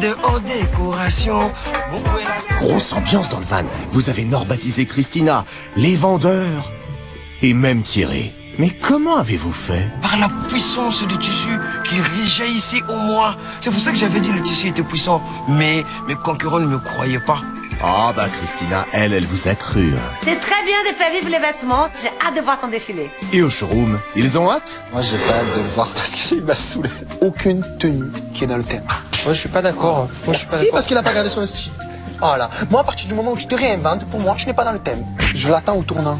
de haute décoration. Grosse ambiance dans le van. Vous avez normatisé Christina, les vendeurs et même Thierry. Mais comment avez-vous fait? Par la puissance du tissu qui réjaillissait au moi. C'est pour ça que j'avais dit que le tissu était puissant. Mais mes concurrents ne me croyaient pas. Ah bah Christina, elle vous a cru. C'est très bien de faire vivre les vêtements. J'ai hâte de voir ton défilé. Et au showroom, ils ont hâte? Moi j'ai pas hâte de le voir parce qu'il m'a saoulé. Aucune tenue qui est dans le thème. Moi je suis pas d'accord. Si, parce qu'il a pas gardé son style. Voilà. Moi à partir du moment où tu te réinventes, pour moi tu n'es pas dans le thème. Je l'attends au tournant.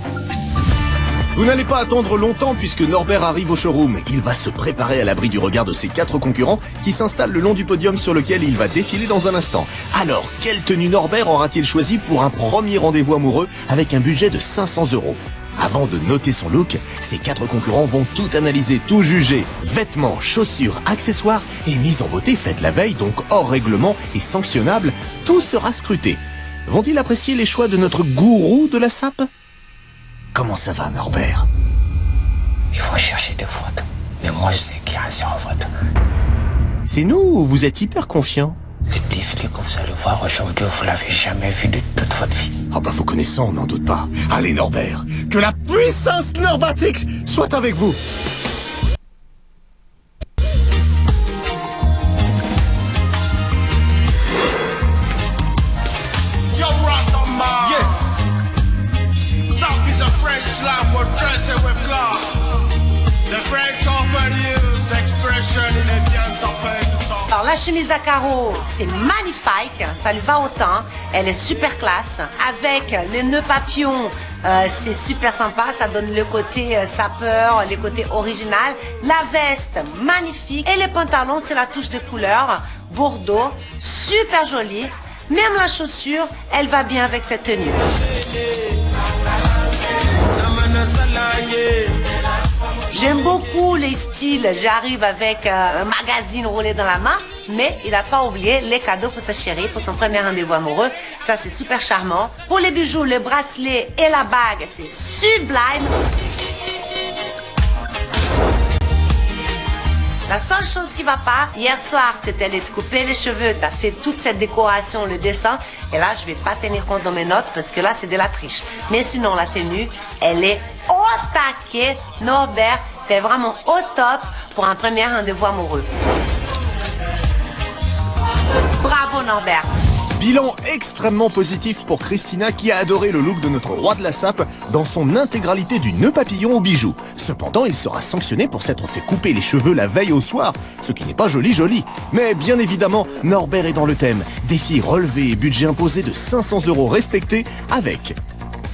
Vous n'allez pas attendre longtemps puisque Norbert arrive au showroom. Il va se préparer à l'abri du regard de ses 4 concurrents qui s'installent le long du podium sur lequel il va défiler dans un instant. Alors, quelle tenue Norbert aura-t-il choisi pour un premier rendez-vous amoureux avec un budget de 500 €? Avant de noter son look, ces 4 concurrents vont tout analyser, tout juger. Vêtements, chaussures, accessoires et mise en beauté faite la veille, donc hors règlement et sanctionnable, tout sera scruté. Vont-ils apprécier les choix de notre gourou de la sape? Comment ça va, Norbert? Il faut chercher des photos. Mais moi, je sais qu'il y a un zéro photo. C'est nous ou vous êtes hyper confiant? Le défilé que vous allez voir aujourd'hui, vous l'avez jamais vu de toute votre vie. Ah bah vous connaissant, on n'en doute pas. Allez Norbert, que la puissance normatique soit avec vous. Alors la chemise à carreaux, c'est magnifique, ça lui va au teint, elle est super classe. Avec les nœuds papillons, c'est super sympa, ça donne le côté sapeur, le côté original. La veste, magnifique. Et les pantalons, c'est la touche de couleur, bordeaux, super joli. Même la chaussure, elle va bien avec cette tenue. J'aime beaucoup les styles. J'arrive avec un magazine roulé dans la main, mais il n'a pas oublié les cadeaux pour sa chérie, pour son premier rendez-vous amoureux. Ça, c'est super charmant. Pour les bijoux, le bracelet et la bague, c'est sublime. La seule chose qui va pas, hier soir, tu étais allé te couper les cheveux, tu as fait toute cette décoration, le dessin, et là, je vais pas tenir compte dans mes notes parce que là, c'est de la triche. Mais sinon, la tenue, elle est au taquet. Norbert, t'es vraiment au top pour un premier rendez-vous amoureux. Bravo, Norbert. Bilan extrêmement positif pour Christina qui a adoré le look de notre roi de la sape dans son intégralité du nœud papillon au bijou. Cependant, il sera sanctionné pour s'être fait couper les cheveux la veille au soir, ce qui n'est pas joli. Mais bien évidemment, Norbert est dans le thème. Défi relevé et budget imposé de 500 € respecté avec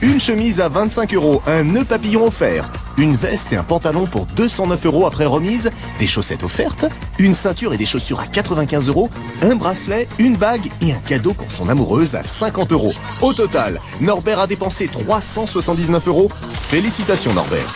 une chemise à 25 €, un nœud papillon offert, une veste et un pantalon pour 209 € après remise, des chaussettes offertes, une ceinture et des chaussures à 95 €, un bracelet, une bague et un cadeau pour son amoureuse à 50 €. Au total, Norbert a dépensé 379 €. Félicitations Norbert.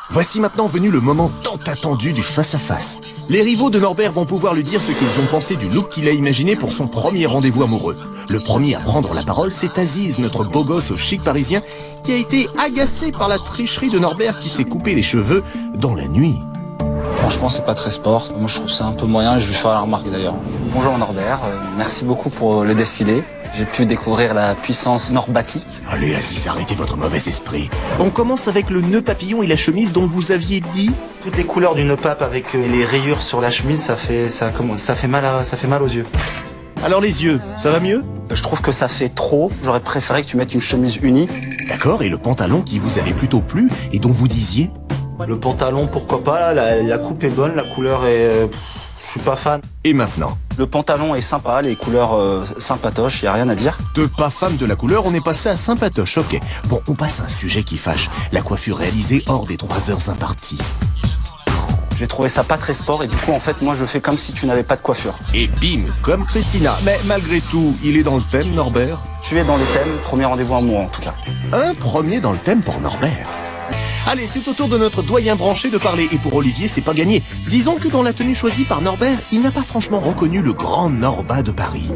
Voici maintenant venu le moment tant attendu du face-à-face. Les rivaux de Norbert vont pouvoir lui dire ce qu'ils ont pensé du look qu'il a imaginé pour son premier rendez-vous amoureux. Le premier à prendre la parole, c'est Aziz, notre beau gosse au chic parisien, qui a été agacé par la tricherie de Norbert qui s'est coupé les cheveux dans la nuit. Franchement, c'est pas très sport. Moi, je trouve ça un peu moyen et je lui ferai la remarque d'ailleurs. Bonjour Norbert, merci beaucoup pour le défilé. J'ai pu découvrir la puissance norbatique. Allez Aziz, arrêtez votre mauvais esprit. On commence avec le nœud papillon et la chemise dont vous aviez dit. Toutes les couleurs du nœud pape avec les rayures sur la chemise, ça fait mal aux yeux. Alors les yeux, ça va mieux? Je trouve que ça fait trop. J'aurais préféré que tu mettes une chemise unie. D'accord, et le pantalon qui vous avait plutôt plu et dont vous disiez? Le pantalon, pourquoi pas, la coupe est bonne, la couleur est... je suis pas fan. Et maintenant? Le pantalon est sympa, les couleurs sympatoches, y a rien à dire. De pas fan de la couleur, on est passé à sympatoche, ok. Bon, on passe à un sujet qui fâche. La coiffure réalisée hors des 3 heures imparties. J'ai trouvé ça pas très sport et du coup, en fait, moi, je fais comme si tu n'avais pas de coiffure. Et bim, comme Christina. Mais malgré tout, il est dans le thème, Norbert? Tu es dans les thèmes, premier rendez-vous amoureux en tout cas. Un premier dans le thème pour Norbert. Allez, c'est au tour de notre doyen branché de parler. Et pour Olivier, c'est pas gagné. Disons que dans la tenue choisie par Norbert, il n'a pas franchement reconnu le grand Norba de Paris.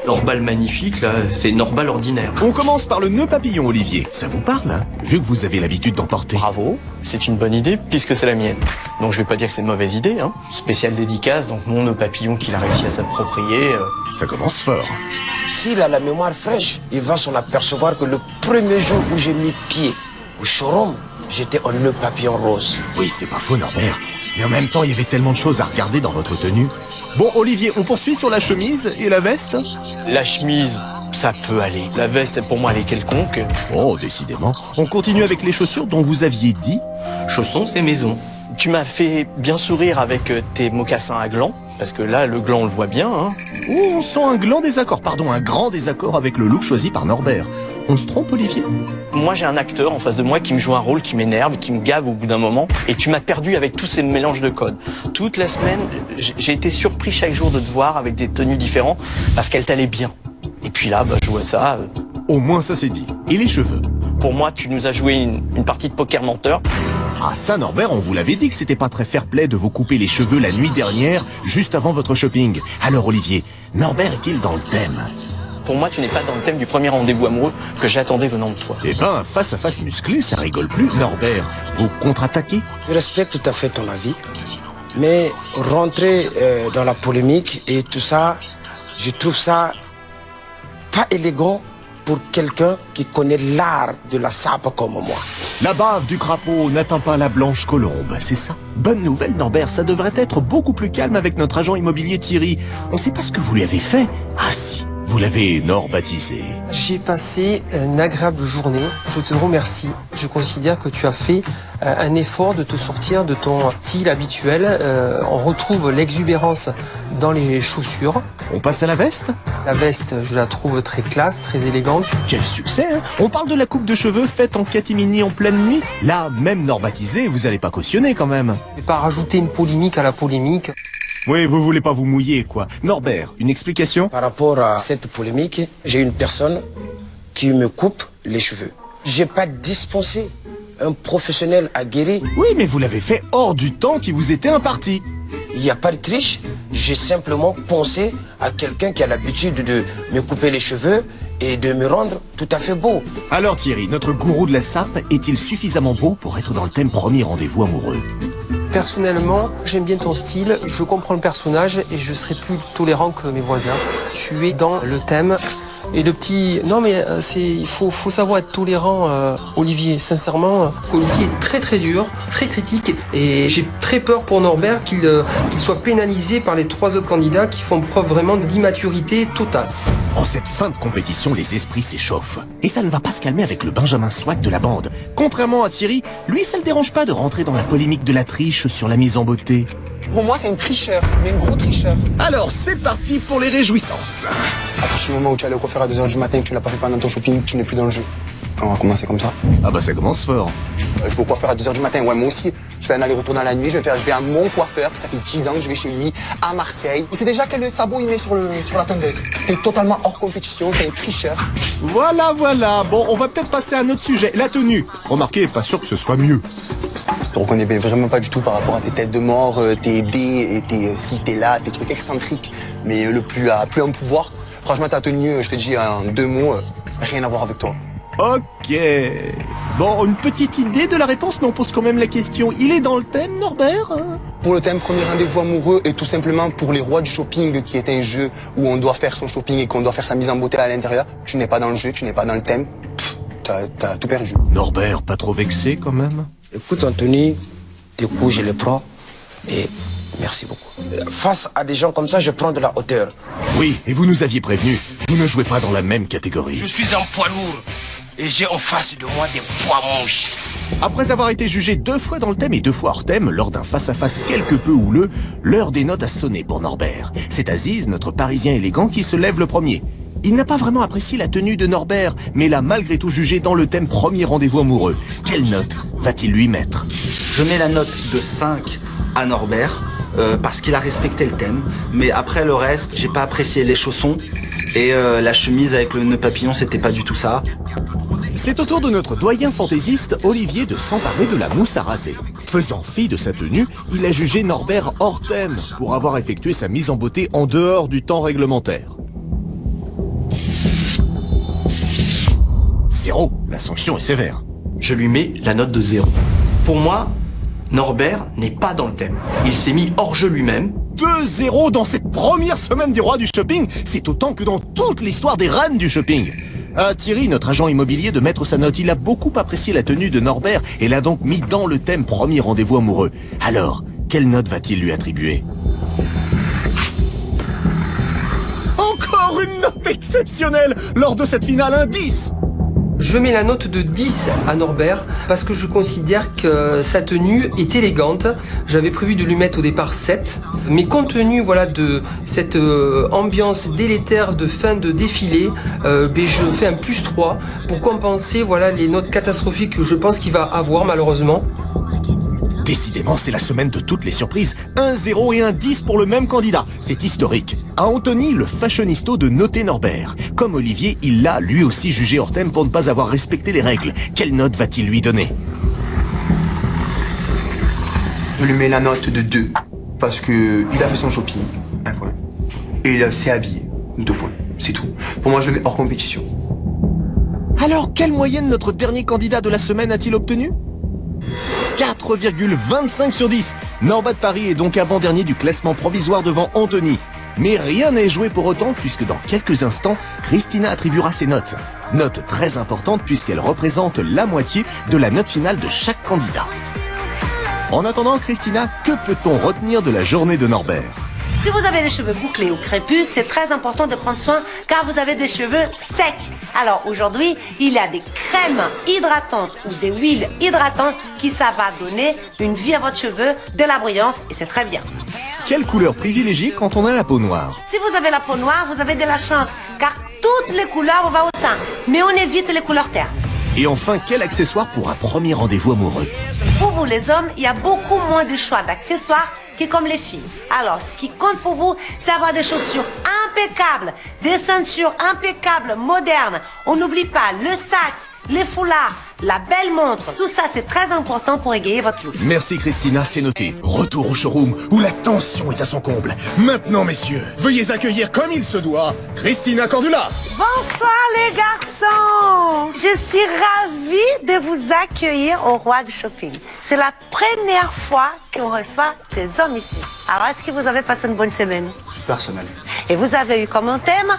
Norbal magnifique, là, c'est Norbal ordinaire. On commence par le nœud papillon, Olivier. Ça vous parle, hein? Vu que vous avez l'habitude d'en porter. Bravo, c'est une bonne idée puisque c'est la mienne. Donc je vais pas dire que c'est une mauvaise idée, hein. Spéciale dédicace, donc mon nœud papillon qu'il a réussi à s'approprier. Ça commence fort. S'il a la mémoire fraîche, il va s'en apercevoir que le premier jour où j'ai mis pied au showroom, j'étais en nœud papillon rose. Oui, c'est pas faux, Norbert. Mais en même temps, il y avait tellement de choses à regarder dans votre tenue. Bon, Olivier, on poursuit sur la chemise et la veste? La chemise, ça peut aller. La veste, pour moi, elle est quelconque. Oh, décidément. On continue avec les chaussures dont vous aviez dit. Chaussons, c'est maison. Tu m'as fait bien sourire avec tes mocassins à gland, parce que là, le gland, on le voit bien, hein. Oh, on sent un grand désaccord avec le look choisi par Norbert. On se trompe, Olivier? Moi, j'ai un acteur en face de moi qui me joue un rôle qui m'énerve, qui me gave au bout d'un moment. Et tu m'as perdu avec tous ces mélanges de codes. Toute la semaine, j'ai été surpris chaque jour de te voir avec des tenues différentes parce qu'elles t'allaient bien. Et puis là, je vois ça. Au moins, ça c'est dit. Et les cheveux? Pour moi, tu nous as joué une partie de poker menteur. Ah ça, Norbert, on vous l'avait dit que c'était pas très fair-play de vous couper les cheveux la nuit dernière, juste avant votre shopping. Alors, Olivier, Norbert est-il dans le thème? Pour moi, tu n'es pas dans le thème du premier rendez-vous amoureux que j'attendais venant de toi. Eh ben, face à face musclé, ça rigole plus. Norbert, vous contre-attaquez? Je respecte tout à fait ton avis, mais rentrer dans la polémique et tout ça, je trouve ça pas élégant pour quelqu'un qui connaît l'art de la sape comme moi. La bave du crapaud n'atteint pas la blanche colombe, c'est ça? Bonne nouvelle, Norbert, ça devrait être beaucoup plus calme avec notre agent immobilier Thierry. On sait pas ce que vous lui avez fait. Ah si, vous l'avez norbatisé. J'ai passé une agréable journée. Je te remercie. Je considère que tu as fait un effort de te sortir de ton style habituel. On retrouve l'exubérance dans les chaussures. On passe à la veste? La veste, je la trouve très classe, très élégante. Quel succès, hein? On parle de la coupe de cheveux faite en catimini en pleine nuit. Là, même norbatisé, vous allez pas cautionner quand même. Je vais pas rajouter une polémique à la polémique. Oui, vous voulez pas vous mouiller, quoi. Norbert, une explication? Par rapport à cette polémique, j'ai une personne qui me coupe les cheveux. J'ai pas dispensé un professionnel aguerri. Oui, mais vous l'avez fait hors du temps qui vous était imparti. Il n'y a pas de triche. J'ai simplement pensé à quelqu'un qui a l'habitude de me couper les cheveux et de me rendre tout à fait beau. Alors Thierry, notre gourou de la sape est-il suffisamment beau pour être dans le thème premier rendez-vous amoureux? Personnellement, j'aime bien ton style, je comprends le personnage et je serai plus tolérant que mes voisins. Tu es dans le thème. Et le petit... Non mais il faut savoir être tolérant, Olivier. Sincèrement, Olivier est très très dur, très critique. Et j'ai très peur pour Norbert qu'il soit pénalisé par les 3 autres candidats qui font preuve vraiment d'immaturité totale. En cette fin de compétition, les esprits s'échauffent. Et ça ne va pas se calmer avec le Benjamin Swag de la bande. Contrairement à Thierry, lui ça le dérange pas de rentrer dans la polémique de la triche sur la mise en beauté. Pour moi, c'est un tricheur, mais un gros tricheur. Alors, c'est parti pour les réjouissances. À partir du moment où tu allais au coiffeur à 2h du matin et que tu l'as pas fait pendant ton shopping, tu n'es plus dans le jeu. On va commencer comme ça. Ah bah ça commence fort. Je vais au coiffeur à 2h du matin, ouais, moi aussi. Je fais un aller-retour dans la nuit, je vais à mon coiffeur, ça fait 10 ans que je vais chez lui, à Marseille. Il sait déjà quel sabot il met sur la tondeuse. T'es totalement hors compétition, t'es un tricheur. Voilà. Bon, on va peut-être passer à un autre sujet, la tenue. Remarquez, pas sûr que ce soit mieux. Je te reconnais vraiment pas du tout par rapport à tes têtes de mort, tes dés et tes si t'es là, tes trucs excentriques, mais le plus à pouvoir. Franchement, ta tenue, je te dis en 2 mots, rien à voir avec toi. Ok. Bon, une petite idée de la réponse, mais on pose quand même la question. Il est dans le thème, Norbert? Pour le thème premier rendez-vous amoureux et tout simplement pour les rois du shopping qui est un jeu où on doit faire son shopping et qu'on doit faire sa mise en beauté à l'intérieur, tu n'es pas dans le jeu, tu n'es pas dans le thème, t'as tout perdu. Norbert, pas trop vexé quand même? Écoute Anthony, tes coups je les prends et merci beaucoup. Face à des gens comme ça, je prends de la hauteur. Oui, et vous nous aviez prévenu, vous ne jouez pas dans la même catégorie. Je suis un poids lourd et j'ai en face de moi des poids manches. Après avoir été jugé 2 fois dans le thème et 2 fois hors thème, lors d'un face-à-face quelque peu houleux, l'heure des notes a sonné pour Norbert. C'est Aziz, notre Parisien élégant, qui se lève le premier. Il n'a pas vraiment apprécié la tenue de Norbert, mais l'a malgré tout jugé dans le thème premier rendez-vous amoureux. Quelle note va-t-il lui mettre? Je mets la note de 5 à Norbert, parce qu'il a respecté le thème. Mais après le reste, j'ai pas apprécié les chaussons. Et la chemise avec le nœud papillon, c'était pas du tout ça. C'est au tour de notre doyen fantaisiste, Olivier, de s'emparer de la mousse à raser. Faisant fi de sa tenue, il a jugé Norbert hors thème, pour avoir effectué sa mise en beauté en dehors du temps réglementaire. 0, la sanction est sévère. Je lui mets la note de 0. Pour moi, Norbert n'est pas dans le thème. Il s'est mis hors jeu lui-même. 2-0 dans cette première semaine des rois du shopping, c'est autant que dans toute l'histoire des reines du shopping. À Thierry, notre agent immobilier, de mettre sa note. Il a beaucoup apprécié la tenue de Norbert et l'a donc mis dans le thème premier rendez-vous amoureux. Alors, quelle note va-t-il lui attribuer? Encore une note exceptionnelle lors de cette finale, un 10. Je mets la note de 10 à Norbert parce que je considère que sa tenue est élégante. J'avais prévu de lui mettre au départ 7, mais compte tenu de cette ambiance délétère de fin de défilé, je fais un +3 pour compenser les notes catastrophiques que je pense qu'il va avoir malheureusement. Décidément, c'est la semaine de toutes les surprises. Un 0 et un 10 pour le même candidat. C'est historique. À Anthony, le fashionisto, de noter Norbert. Comme Olivier, il l'a lui aussi jugé hors thème pour ne pas avoir respecté les règles. Quelle note va-t-il lui donner? Je lui mets la note de 2 parce que il a fait son shopping, 1 point. Et il s'est habillé, 2 points. C'est tout. Pour moi, je le mets hors compétition. Alors, quelle moyenne notre dernier candidat de la semaine a-t-il obtenu? 4,25 sur 10. Norbat de Paris est donc avant-dernier du classement provisoire devant Anthony. Mais rien n'est joué pour autant puisque dans quelques instants, Christina attribuera ses notes. Note très importante puisqu'elle représente la moitié de la note finale de chaque candidat. En attendant, Christina, que peut-on retenir de la journée de Norbert? Si vous avez les cheveux bouclés ou crépus, c'est très important de prendre soin car vous avez des cheveux secs. Alors aujourd'hui, il y a des crèmes hydratantes ou des huiles hydratantes qui ça va donner une vie à votre cheveu, de la brillance et c'est très bien. Quelle couleur privilégier quand on a la peau noire? Si vous avez la peau noire, vous avez de la chance car toutes les couleurs vont au teint. Mais on évite les couleurs ternes. Et enfin, quel accessoire pour un premier rendez-vous amoureux? Pour vous les hommes, il y a beaucoup moins de choix d'accessoires que comme les filles. Alors, ce qui compte pour vous, c'est avoir des chaussures impeccables, des ceintures impeccables, modernes. On n'oublie pas le sac, les foulards, la belle montre. Tout ça, c'est très important pour égayer votre look. Merci Christina, c'est noté. Retour au showroom où la tension est à son comble. Maintenant, messieurs, veuillez accueillir comme il se doit Christina Cordula. Bonsoir les garçons. Je suis ravie de vous accueillir au Roi du Shopping. C'est la première fois qu'on reçoit des hommes ici. Alors, est-ce que vous avez passé une bonne semaine? Super semaine. Et vous avez eu comme thème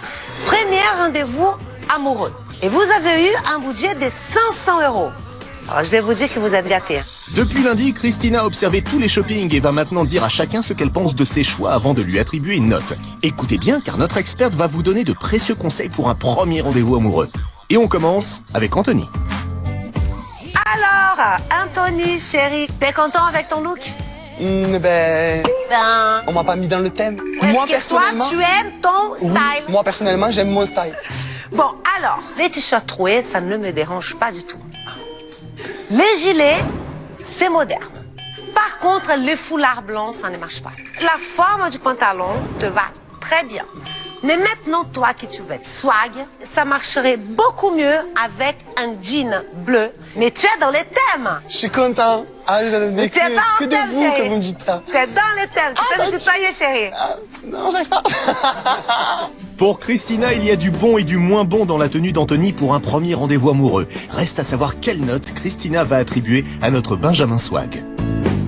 premier rendez-vous amoureux. Et vous avez eu un budget de 500 €. Alors, je vais vous dire que vous êtes gâtés. Depuis lundi, Christina a observé tous les shoppings et va maintenant dire à chacun ce qu'elle pense de ses choix avant de lui attribuer une note. Écoutez bien, car notre experte va vous donner de précieux conseils pour un premier rendez-vous amoureux. Et on commence avec Anthony. Alors, Anthony, chéri, t'es content avec ton look? On m'a pas mis dans le thème. Moi, personnellement, toi, tu aimes ton style? Moi, personnellement, j'aime mon style. Bon, alors, les t-shirts troués, ça ne me dérange pas du tout. Les gilets, c'est moderne. Par contre, les foulards blancs, ça ne marche pas. La forme du pantalon te va très bien. Mais maintenant, toi qui tu veux être swag, ça marcherait beaucoup mieux avec un jean bleu. Mais tu es dans les thèmes. Je suis content. Que de vous que vous me dites ça. Tu es dans les thèmes. Tu peux me tutoyer, chérie. Non, j'arrive pas. Pour Christina, il y a du bon et du moins bon dans la tenue d'Anthony pour un premier rendez-vous amoureux. Reste à savoir quelle note Christina va attribuer à notre Benjamin Swag.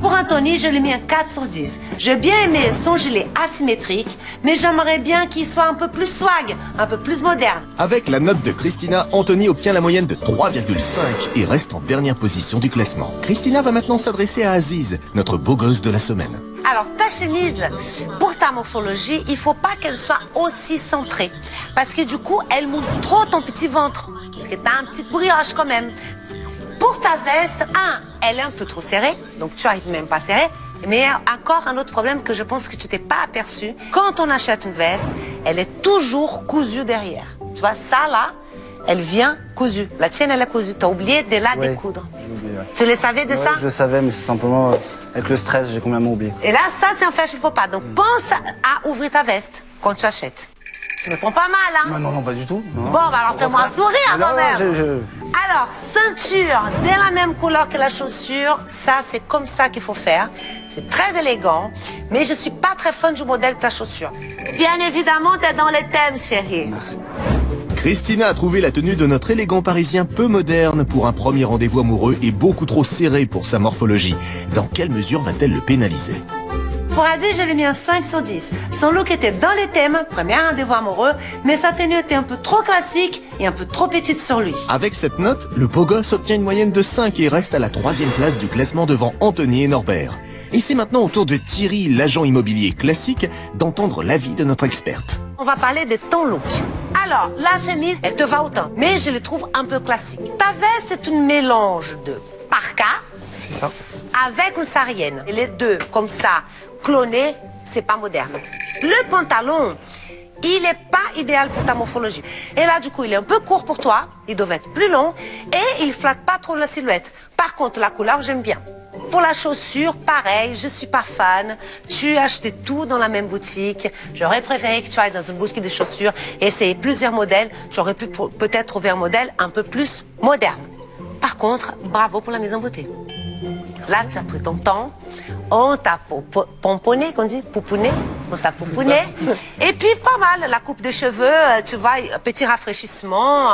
Pour Anthony, je lui ai mis un 4 sur 10. J'ai bien aimé son gilet asymétrique, mais j'aimerais bien qu'il soit un peu plus swag, un peu plus moderne. Avec la note de Christina, Anthony obtient la moyenne de 3,5 et reste en dernière position du classement. Christina va maintenant s'adresser à Aziz, notre beau gosse de la semaine. Alors, ta chemise, pour ta morphologie, il faut pas qu'elle soit aussi centrée. Parce que du coup, elle montre trop ton petit ventre. Parce que t'as un petit brioche quand même. Pour ta veste, elle est un peu trop serrée, donc tu n'arrives même pas serrée. Mais encore un autre problème que je pense que tu t'es pas aperçu. Quand on achète une veste, elle est toujours cousue derrière. Tu vois, ça là, elle vient cousue. La tienne, elle est cousue. Tu as oublié de la découdre. Oublié, ouais. Tu le savais de ça? Je le savais, mais c'est simplement avec le stress, j'ai complètement oublié. Et là, ça, c'est un fait, il ne faut pas. Donc, pense à ouvrir ta veste quand tu achètes. Tu me prends pas mal, hein? Non, pas du tout. Non. Bon, bah alors fais-moi un sourire quand même. Alors, ceinture de la même couleur que la chaussure, ça, c'est comme ça qu'il faut faire. C'est très élégant, mais je suis pas très fan du modèle de ta chaussure. Bien évidemment, t'es dans les thèmes, chérie. Merci. Christina a trouvé la tenue de notre élégant parisien peu moderne pour un premier rendez-vous amoureux et beaucoup trop serré pour sa morphologie. Dans quelle mesure va-t-elle le pénaliser? Pour Aziz, je lui ai mis un 5 sur 10. Son look était dans les thèmes, premier rendez-vous amoureux, mais sa tenue était un peu trop classique et un peu trop petite sur lui. Avec cette note, le beau gosse obtient une moyenne de 5 et reste à la 3e place du classement devant Anthony et Norbert. Et c'est maintenant au tour de Thierry, l'agent immobilier classique, d'entendre l'avis de notre experte. On va parler de ton look. Alors, la chemise, elle te va autant, mais je le trouve un peu classique. Ta veste, c'est un mélange de parka, C'est ça. avec une saharienne. Et les deux, comme ça, clonés, c'est pas moderne. Le pantalon, il est pas idéal pour ta morphologie. Et là, du coup, il est un peu court pour toi, il devrait être plus long, et il flatte pas trop la silhouette. Par contre, la couleur, j'aime bien. Pour la chaussure, pareil, je suis pas fan. Tu as acheté tout dans la même boutique. J'aurais préféré que tu ailles dans une boutique de chaussures et essayer plusieurs modèles. J'aurais pu peut-être trouver un modèle un peu plus moderne. Par contre, bravo pour la mise en beauté. Là, tu as pris ton temps. On t'a pomponné, qu'on dit, pouponné. On t'a pouponné. Et puis, pas mal, la coupe de cheveux, tu vois, petit rafraîchissement.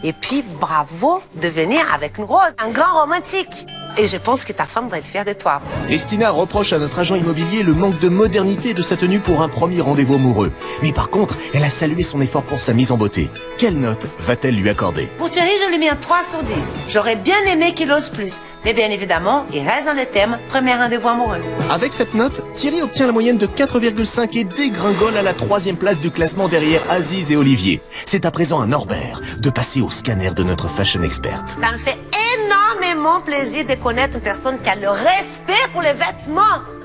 Et puis, bravo de venir avec une rose, un grand romantique. Et je pense que ta femme va être fière de toi. Christina reproche à notre agent immobilier le manque de modernité de sa tenue pour un premier rendez-vous amoureux. Mais par contre, elle a salué son effort pour sa mise en beauté. Quelle note va-t-elle lui accorder? Pour Thierry, je lui ai mis un 3 sur 10. J'aurais bien aimé qu'il ose plus. Mais bien évidemment, il reste dans le thème premier rendez-vous amoureux. Avec cette note, Thierry obtient la moyenne de 4,5 et dégringole à la 3e place du classement derrière Aziz et Olivier. C'est à présent à Norbert de passer au scanner de notre fashion experte. Ça me fait énormément plaisir de connaître une personne qui a le respect pour les vêtements.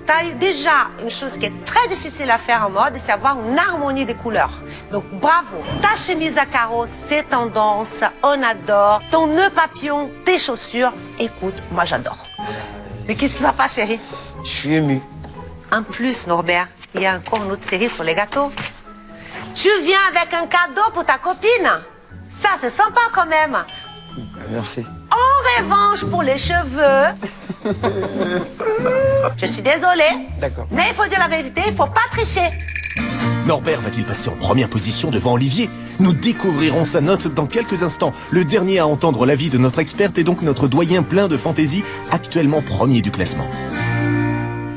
Tu as déjà une chose qui est très difficile à faire en mode, c'est avoir une harmonie des couleurs. Donc bravo. Ta chemise à carreaux, c'est tendance, on adore. Ton nœud papillon, tes chaussures, écoute, moi j'adore. Mais qu'est-ce qui va pas, chérie? Je suis ému. En plus, Norbert, il y a encore une autre série sur les gâteaux. Tu viens avec un cadeau pour ta copine. Ça, c'est sympa quand même. Merci. En revanche, pour les cheveux, je suis désolée. D'accord. Mais il faut dire la vérité, il faut pas tricher. Norbert va-t-il passer en première position devant Olivier? Nous découvrirons sa note dans quelques instants. Le dernier à entendre l'avis de notre experte est donc notre doyen plein de fantaisie, actuellement premier du classement.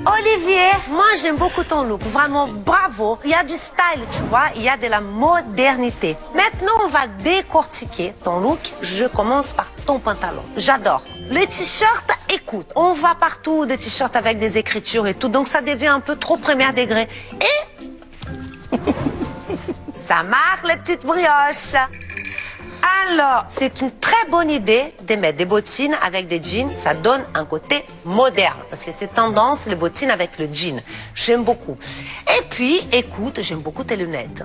Olivier, moi j'aime beaucoup ton look, vraiment bravo. Il y a du style, tu vois, il y a de la modernité. Maintenant, on va décortiquer ton look. Je commence par ton pantalon. J'adore. Les t-shirts, écoute, on va partout des t-shirts avec des écritures et tout, donc ça devient un peu trop premier degré. Et ça marque les petites brioches. Alors, c'est une très bonne idée de mettre des bottines avec des jeans. Ça donne un côté moderne. Parce que c'est tendance, les bottines avec le jean. J'aime beaucoup. Et puis, écoute, j'aime beaucoup tes lunettes.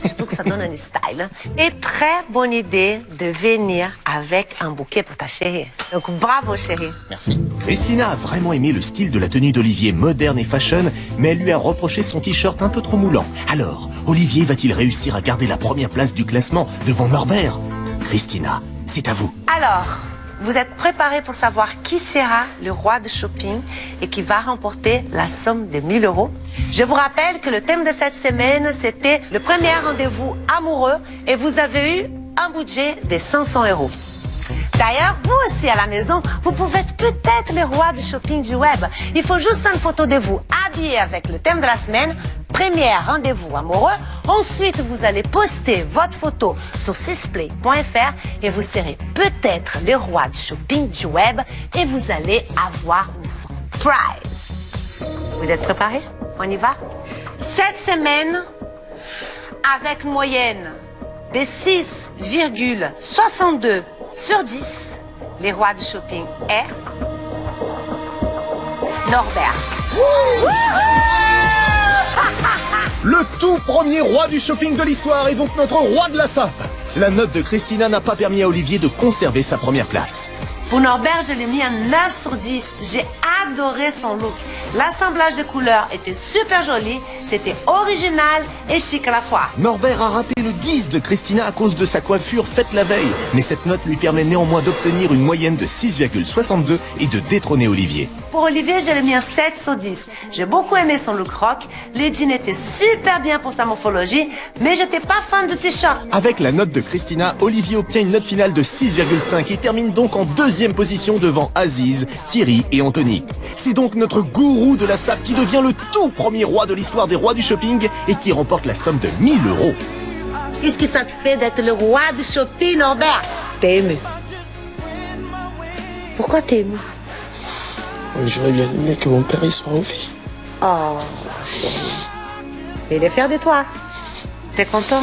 Je trouve que ça donne un style. Et très bonne idée de venir avec un bouquet pour ta chérie. Donc, bravo, chérie. Merci. Christina a vraiment aimé le style de la tenue d'Olivier, moderne et fashion, mais elle lui a reproché son t-shirt un peu trop moulant. Alors, Olivier va-t-il réussir à garder la première place du classement devant Norbert? Christina, c'est à vous. Alors, vous êtes préparés pour savoir qui sera le roi de shopping et qui va remporter la somme de 1 000 €? Je vous rappelle que le thème de cette semaine, c'était le premier rendez-vous amoureux et vous avez eu un budget de 500 €. D'ailleurs, vous aussi à la maison, vous pouvez être peut-être le roi du shopping du web. Il faut juste faire une photo de vous habillé avec le thème de la semaine, premier rendez-vous amoureux. Ensuite, vous allez poster votre photo sur sisplay.fr et vous serez peut-être le roi du shopping du web et vous allez avoir une surprise. Vous êtes préparés? On y va? Cette semaine, avec une moyenne de 6,62 sur 10, les rois du shopping est Norbert. Le tout premier roi du shopping de l'histoire est donc notre roi de la sape. La note de Christina n'a pas permis à Olivier de conserver sa première place. Pour Norbert, je l'ai mis un 9 sur 10. J'ai adoré son look. L'assemblage des couleurs était super joli, c'était original et chic à la fois. Norbert a raté le 10 de Christina à cause de sa coiffure faite la veille, mais cette note lui permet néanmoins d'obtenir une moyenne de 6,62 et de détrôner Olivier. Pour Olivier, j'ai mis un 7 sur 10. J'ai beaucoup aimé son look rock, les jeans étaient super bien pour sa morphologie, mais j'étais pas fan du t-shirt. Avec la note de Christina, Olivier obtient une note finale de 6,5 et termine donc en deuxième position devant Aziz, Thierry et Anthony. C'est donc notre gourou de la sape qui devient le tout premier roi de l'histoire des rois du shopping et qui remporte la somme de 1 000 €. Qu'est-ce que ça te fait d'être le roi du shopping, Norbert? T'es ému. Pourquoi t'es ému? J'aurais bien aimé que mon père y soit en vie. Oh. Il est fier de toi. T'es content?